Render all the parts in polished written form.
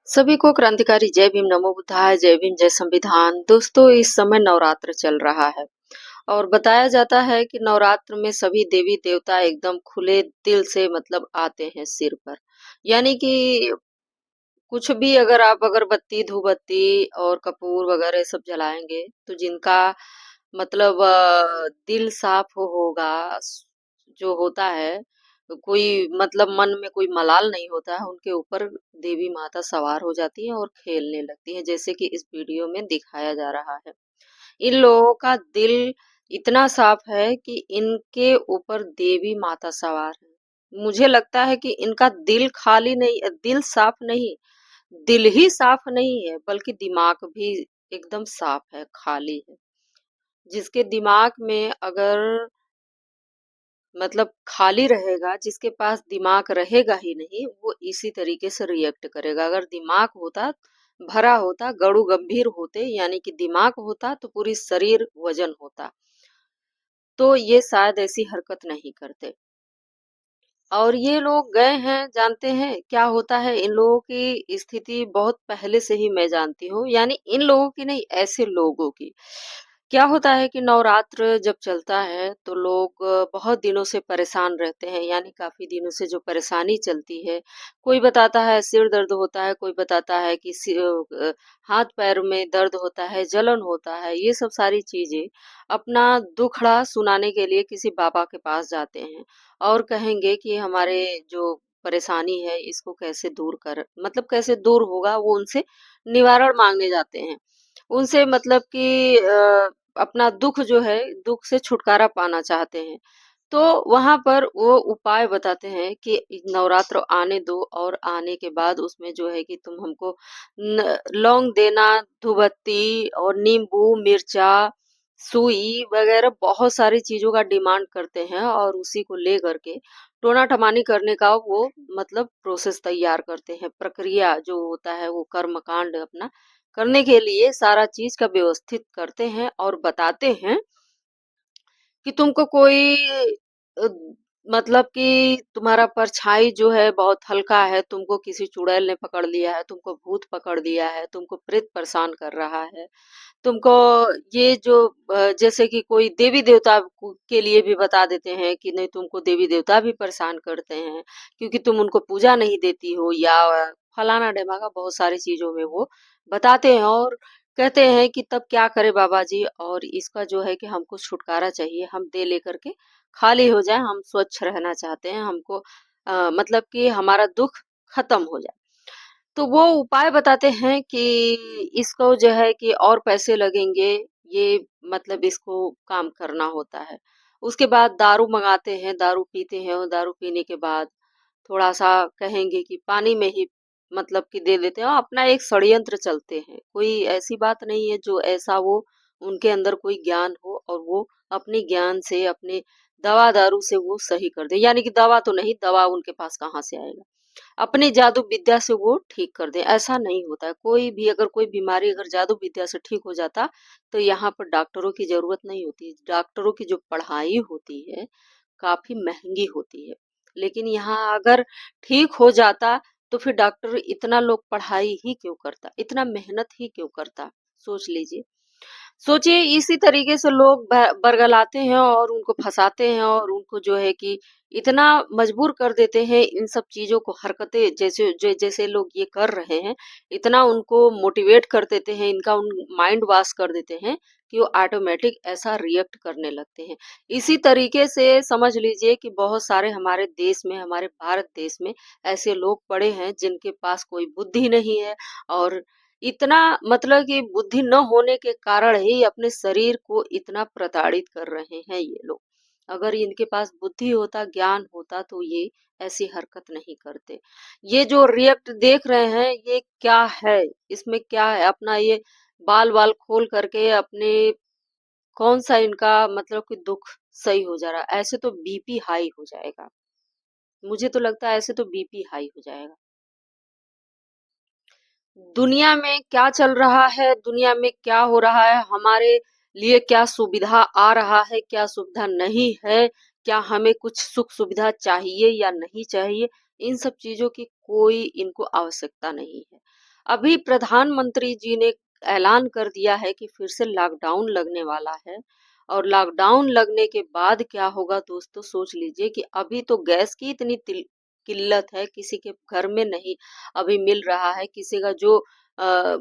सभी को क्रांतिकारी जय भीम, नमो बुद्धाय, जय भीम, जय संविधान। दोस्तों, इस समय नवरात्र चल रहा है और बताया जाता है कि नवरात्र में सभी देवी देवता एकदम खुले दिल से मतलब आते हैं सिर पर। यानी कि कुछ भी अगर आप अगरबत्ती, धूपबत्ती और कपूर वगैरह सब जलाएंगे तो जिनका मतलब दिल साफ होगा, जो होता है, तो कोई मतलब मन में कोई मलाल नहीं होता है, उनके ऊपर देवी माता सवार हो जाती है और खेलने लगती है, जैसे कि इस वीडियो में दिखाया जा रहा है। इन लोगों का दिल इतना साफ है कि इनके ऊपर देवी माता सवार है। मुझे लगता है कि इनका दिल खाली नहीं, दिल साफ नहीं, दिल ही साफ नहीं है, बल्कि दिमाग भी एकदम साफ है, खाली है। जिसके दिमाग में अगर मतलब खाली रहेगा, जिसके पास दिमाग रहेगा ही नहीं, वो इसी तरीके से रिएक्ट करेगा। अगर दिमाग होता, भरा होता, गड़ू गंभीर होते, यानी कि दिमाग होता तो पूरी शरीर वजन होता, तो ये शायद ऐसी हरकत नहीं करते। और ये लोग गए हैं, जानते हैं क्या होता है। इन लोगों की स्थिति बहुत पहले से ही मैं जानती हूँ, यानी इन लोगों की नहीं, ऐसे लोगों की। क्या होता है कि नवरात्र जब चलता है तो लोग बहुत दिनों से परेशान रहते हैं, यानी काफी दिनों से जो परेशानी चलती है। कोई बताता है सिर दर्द होता है, कोई बताता है कि हाथ पैर में दर्द होता है, जलन होता है, ये सब सारी चीजें अपना दुखड़ा सुनाने के लिए किसी बाबा के पास जाते हैं और कहेंगे कि हमारे जो परेशानी है इसको कैसे दूर कर, मतलब कैसे दूर होगा, वो उनसे निवारण मांगने जाते हैं। उनसे मतलब कि अपना दुख जो है, दुख से छुटकारा पाना चाहते हैं। तो वहां पर वो उपाय बताते हैं कि नवरात्र आने दो, और आने के बाद उसमें जो है कि तुम हमको लौंग देना, धूपबत्ती और नींबू, मिर्चा, सुई वगैरह बहुत सारी चीजों का डिमांड करते हैं, और उसी को ले करके टोना टमानी करने का वो मतलब प्रोसेस तैयार करते हैं। प्रक्रिया जो होता है वो कर्मकांड अपना करने के लिए सारा चीज का व्यवस्थित करते हैं और बताते हैं कि तुमको कोई अ, मतलब कि तुम्हारा परछाई जो है बहुत हल्का है, तुमको किसी चुड़ैल ने पकड़ लिया है, तुमको भूत पकड़ लिया है, तुमको प्रेत परेशान कर रहा है, तुमको ये जो जैसे कि कोई देवी देवता के लिए भी बता देते हैं कि नहीं, तुमको देवी देवता भी परेशान करते हैं क्योंकि तुम उनको पूजा नहीं देती हो, या फलाना ढेमाका बहुत सारी चीजों में वो बताते हैं। और कहते हैं कि तब क्या करे बाबा जी, और इसका जो है कि हमको छुटकारा चाहिए, हम दे लेकर के खाली हो जाए, हम स्वच्छ रहना चाहते हैं, हमको मतलब कि हमारा दुख खत्म हो जाए। तो वो उपाय बताते हैं कि इसको जो है कि और पैसे लगेंगे, ये मतलब इसको काम करना होता है। उसके बाद दारू मंगाते हैं, दारू पीते हैं, और दारू पीने के बाद थोड़ा-सा कहेंगे कि पानी में ही मतलब कि दे देते हैं, और अपना एक षड्यंत्र चलते हैं। कोई ऐसी बात नहीं है जो ऐसा वो उनके अंदर कोई ज्ञान हो और वो अपने ज्ञान से, अपने दवा दारू से वो सही कर दे। यानी कि दवा तो नहीं, दवा उनके पास कहाँ से आएगा? अपनी जादू विद्या से वो ठीक कर दें, ऐसा नहीं होता है। कोई भी अगर कोई बीमारी अगर जादू विद्या से ठीक हो जाता तो यहाँ पर डॉक्टरों की ज़रूरत नहीं होती। डॉक्टरों की जो पढ़ाई होती है, काफ़ी महँगी होती है। लेकिन यहाँ अगर ठीक हो जाता तो फिर डॉक्टर इतना लोग पढ़ाई ही क्यों करता? इतना मेहनत ही क्यों करता? सोच लीजिए। सोचिए, इसी तरीके से लोग बरगलाते हैं और उनको फंसाते हैं, और उनको जो है कि इतना मजबूर कर देते हैं इन सब चीजों को, हरकतें जैसे लोग ये कर रहे हैं, इतना उनको मोटिवेट कर देते हैं, इनका उन माइंड वॉश कर देते हैं कि वो ऑटोमेटिक ऐसा रिएक्ट करने लगते हैं। इसी तरीके से समझ लीजिए कि बहुत सारे हमारे देश में, हमारे भारत देश में ऐसे लोग पड़े हैं जिनके पास कोई बुद्धि नहीं है, और इतना मतलब कि बुद्धि न होने के कारण ही अपने शरीर को इतना प्रताड़ित कर रहे हैं ये लोग। अगर इनके पास बुद्धि होता, ज्ञान होता, तो ये ऐसी हरकत नहीं करते। ये जो रिएक्ट देख रहे हैं, ये क्या है? इसमें क्या है? अपना ये बाल-वाल खोल करके अपने कौन सा इनका मतलब कि दुख सही हो जा रहा है? ऐसे तो बीपी हाई हो जाएगा। मुझे तो लगता है ऐसे तो बीपी हाई हो जाएगा। दुनिया में क्या चल रहा है, दुनिया में क्या हो रहा है, हमारे लिए क्या सुविधा आ रहा है, क्या सुविधा नहीं है, क्या हमें कुछ सुख सुविधा चाहिए या नहीं चाहिए, इन सब चीजों की कोई इनको आवश्यकता नहीं है। अभी प्रधानमंत्री जी ने ऐलान कर दिया है कि फिर से लॉकडाउन लगने वाला है, और लॉकडाउन लगने के बाद क्या होगा दोस्तों, सोच लीजिए कि अभी तो गैस की इतनी किल्लत है, किसी के घर में नहीं अभी मिल रहा है, किसी का जो अ,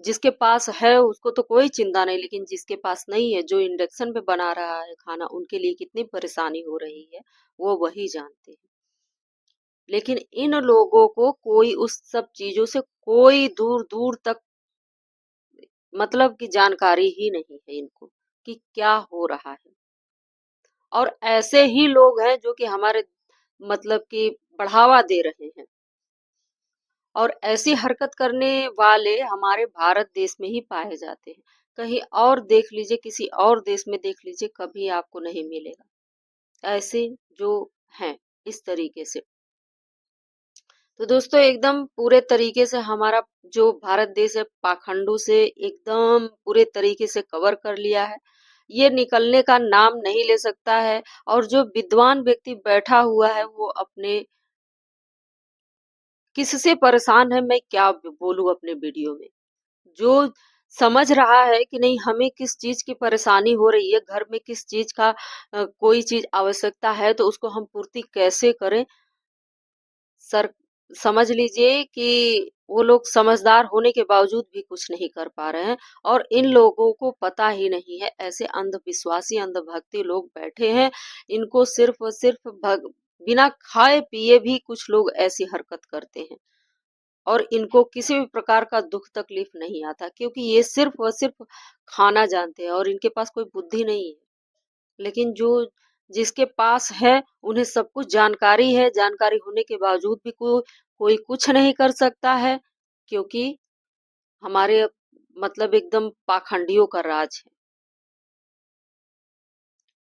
जिसके पास है उसको तो कोई चिंता नहीं, लेकिन जिसके पास नहीं है, जो इंडक्शन पे बना रहा है खाना, उनके लिए कितनी परेशानी हो रही है, वो वही जानते हैं। लेकिन इन लोगों को कोई उस सब चीजों से कोई दूर दूर तक मतलब की जानकारी ही नहीं है इनको कि क्या हो रहा है। और ऐसे ही लोग हैं जो कि हमारे मतलब कि बढ़ावा दे रहे हैं, और ऐसी हरकत करने वाले हमारे भारत देश में ही पाए जाते हैं। कहीं और देख लीजिए, किसी और देश में देख लीजिए, कभी आपको नहीं मिलेगा ऐसे जो हैं इस तरीके से। तो दोस्तों एकदम पूरे तरीके से हमारा जो भारत देश है पाखंडों से एकदम पूरे तरीके से कवर कर लिया है। ये निकलने का नाम नहीं ले सकता है, और जो विद्वान व्यक्ति बैठा हुआ है वो अपने किससे परेशान है मैं क्या बोलूं अपने वीडियो में। जो समझ रहा है कि नहीं हमें किस चीज की परेशानी हो रही है, घर में किस चीज का कोई चीज आवश्यकता है तो उसको हम पूर्ति कैसे करें, सर समझ लीजिए कि वो लोग समझदार होने के बावजूद भी कुछ नहीं कर पा रहे हैं, और इन लोगों को पता ही नहीं है। ऐसे अंधविश्वासी अंधभक्ति लोग बैठे हैं, इनको सिर्फ और सिर्फ बिना खाए पिए भी कुछ लोग ऐसी हरकत करते हैं, और इनको किसी भी प्रकार का दुख तकलीफ नहीं आता, क्योंकि ये सिर्फ और सिर्फ खाना जानते हैं और इनके पास कोई बुद्धि नहीं है। लेकिन जो जिसके पास है उन्हें सब कुछ जानकारी है, जानकारी होने के बावजूद भी कोई कुछ नहीं कर सकता है, क्योंकि हमारे मतलब एकदम पाखंडियों का राज है।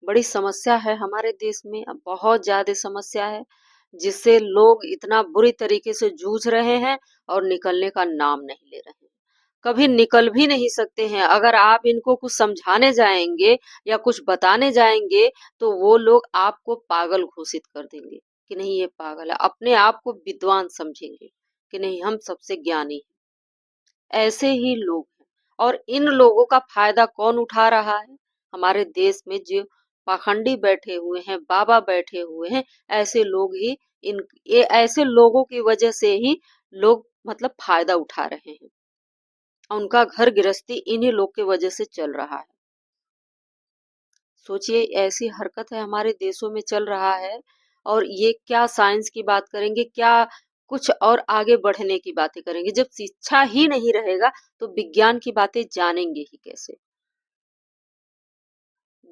बड़ी समस्या है हमारे देश में, अब बहुत ज्यादा समस्या है, जिससे लोग इतना बुरी तरीके से जूझ रहे हैं और निकलने का नाम नहीं ले रहे हैं। कभी निकल भी नहीं सकते हैं। अगर आप इनको कुछ समझाने जाएंगे या कुछ बताने जाएंगे तो वो लोग आपको पागल घोषित कर देंगे कि नहीं ये पागल है, अपने आप को विद्वान समझेंगे कि नहीं हम सबसे ज्ञानी हैं। ऐसे ही लोग हैं, और इन लोगों का फायदा कौन उठा रहा है? हमारे देश में जो पाखंडी बैठे हुए हैं, बाबा बैठे हुए हैं, ऐसे लोग ही इन ये ऐसे लोगों की वजह से ही लोग मतलब फायदा उठा रहे हैं। उनका घर गृहस्थी इन्हीं लोग के वजह से चल रहा है। सोचिए ऐसी हरकत है हमारे देशों में चल रहा है, और ये क्या साइंस की बात करेंगे, क्या कुछ और आगे बढ़ने की बातें करेंगे। जब शिक्षा ही नहीं रहेगा तो विज्ञान की बातें जानेंगे ही कैसे?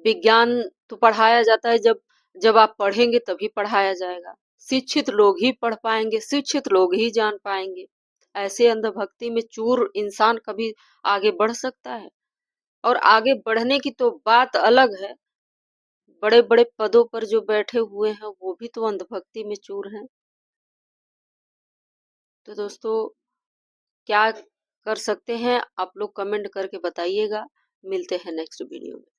विज्ञान तो पढ़ाया जाता है जब जब आप पढ़ेंगे तभी पढ़ाया जाएगा। शिक्षित लोग ही पढ़ पाएंगे, शिक्षित लोग ही जान पाएंगे। ऐसे अंधभक्ति में चूर इंसान कभी आगे बढ़ सकता है? और आगे बढ़ने की तो बात अलग है, बड़े-बड़े पदों पर जो बैठे हुए हैं वो भी तो अंधभक्ति में चूर हैं। तो दोस्तों क्या कर सकते हैं आप लोग कमेंट करके बताइएगा। मिलते हैं नेक्स्ट वीडियो में।